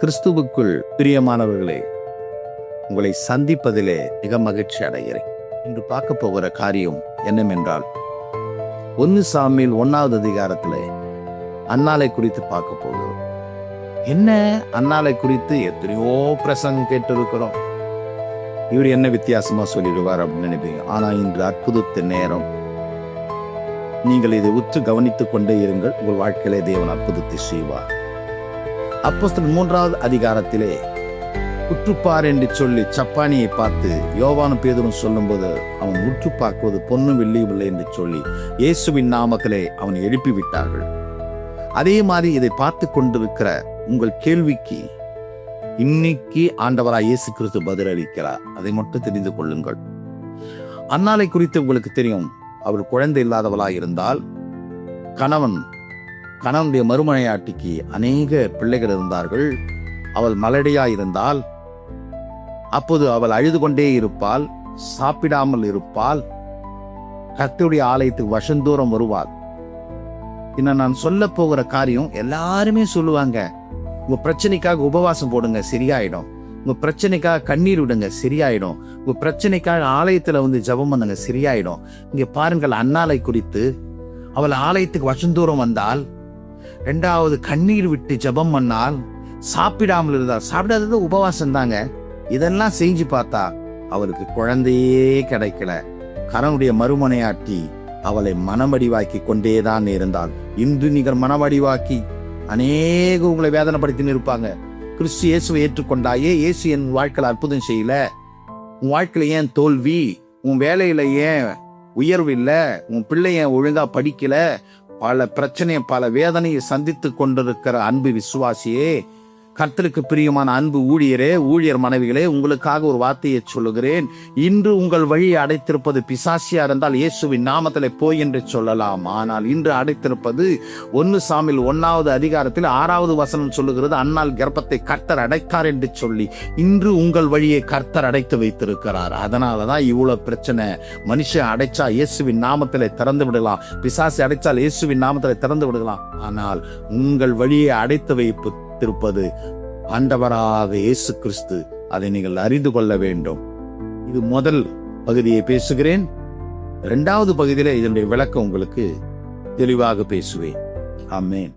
கிறிஸ்துவுக்குள் பிரியமானவர்களே, உங்களை சந்திப்பதிலே மிக மகிழ்ச்சி அடைகிறேன். இன்று பார்க்க போகிற காரியம் என்னவென்றால் 1 சாமுவேல் 1வது அதிகாரத்திலே அன்னாளை குறித்து பார்க்க போகிறோம். என்ன அன்னாளை குறித்து எத்தனையோ பிரசங்கம் கேட்டிருக்கிறோம். இவர் என்ன வித்தியாசமா சொல்லிடுவார் அப்படின்னு நினைப்பீங்க. ஆனா இன்று அற்புதத்தின் நேரம். நீங்கள் இதை உற்று கவனித்துக் கொண்டே இருங்கள். உங்கள் வாழ்க்கையிலே தேவன் அற்புதத்தை செய்வார். அப்போஸ்தலர் 3வது அதிகாரத்திலே உற்றுப்பார் என்று சொல்லி சப்பானியை பார்த்து யோவானும் பேதுரும் சொல்லும்போது அவன் உற்று பார்க்குவது பொன்னும் வெள்ளியும் இல்லை என்று சொல்லி இயேசுவின் நாமத்திலே அவனை எழுப்பி விட்டார்கள். அதே மாதிரி இதை பார்த்து கொண்டிருக்கிற உங்கள் கேள்விக்கு இன்னைக்கு ஆண்டவராய் இயேசு கிறிஸ்து பதிலளிக்கிறார். அதை மட்டும் தெரிந்து கொள்ளுங்கள். அன்னாளை குறித்து உங்களுக்கு தெரியும். அவர் குழந்தை இல்லாதவளாய் இருந்தால் கணவனுடைய மறுமனையாட்டிக்கு அநேக பிள்ளைகள் இருந்தார்கள். அவள் மலடியாய் இருந்தால் அப்போது அவள் அழுது கொண்டே இருப்பாள், சாப்பிடாமல் இருப்பாள், கர்த்தருடைய ஆலயத்துக்கு வருஷந்தோறும் வருவாள். இன்னும் நான் சொல்ல போகிற காரியம் எல்லாருமே சொல்லுவாங்க, உங்க பிரச்சனைக்காக உபவாசம் போடுங்க சரியாயிடும், உங்க பிரச்சனைக்காக கண்ணீர் விடுங்க சரியாயிடும், உங்க பிரச்சனைக்காக ஆலயத்துல வந்து ஜெபம் பண்ணுங்க சரியாயிடும். இங்க பாருங்கள், அன்னாளை குறித்து அவள் ஆலயத்துக்கு வருஷந்தோறும் வந்தால், 2வது கண்ணீர் விட்டு ஜெபம் பண்ணால், சாப்பிடாமல் இருந்தால், சாப்பிடாதது உபவாசம் தாங்க. இதெல்லாம் செஞ்சு பார்த்தா அவளுக்கு குழந்தையே கிடைக்கல. கணவனுடைய மறுமனையாட்டி அவளை மனமடிவாக்கி கொண்டேதான் இருந்தாள். இன்று நீங்கள் மனமடிவாக்கி அநேக உங்களை வேதனைப்படுத்தி இருப்பாங்க. கிறிஸ்து இயேசுவை ஏற்றுக்கொண்டாயே, இயேசு என் வாழ்க்கையில் அற்புதம் செய்யல, உன் வாழ்க்கையில ஏன் தோல்வி, உன் வேலையில ஏன் உயர்வு இல்லை, உன் பிள்ளை ஏன் ஒழுங்கா படிக்கல, பல பிரச்சனையை பல வேதனையை சந்தித்து கொண்டிருக்கிற அன்பு விசுவாசியே, கர்த்தருக்கு பிரியமான அன்பு ஊழியரே, ஊழியர் மனைவிகளே, உங்களுக்காக ஒரு வார்த்தையை சொல்லுகிறேன். இன்று உங்கள் வழியை அடைத்திருப்பது பிசாசியா இருந்தால் இயேசுவின் நாமத்திலே போய் என்று சொல்லலாம். ஆனால் இன்று அடைத்திருப்பது 1 சாமுவேல் 1வது அதிகாரத்தில் 6வது வசனம் சொல்லுகிறது, அன்னாள் கர்ப்பத்தை கர்த்தர் அடைத்தார் என்று சொல்லி இன்று உங்கள் வழியை கர்த்தர் அடைத்து வைத்திருக்கிறார். அதனாலதான் இவ்வளவு பிரச்சனை. மனுஷன் அடைச்சா இயேசுவின் நாமத்திலே திறந்து விடலாம், பிசாசு அடைச்சால் இயேசுவின் நாமத்திலே திறந்து விடலாம். ஆனால் உங்கள் வழியை அடைத்து வைத்திருப்பது ஆண்டவராக இயேசு கிறிஸ்து. அதை நீங்கள் அறிந்து கொள்ள வேண்டும். இது முதல் பகுதியை பேசுகிறேன். 2வது பகுதியில இதனுடைய விளக்கம் உங்களுக்கு தெளிவாக பேசுவேன். ஆமென்.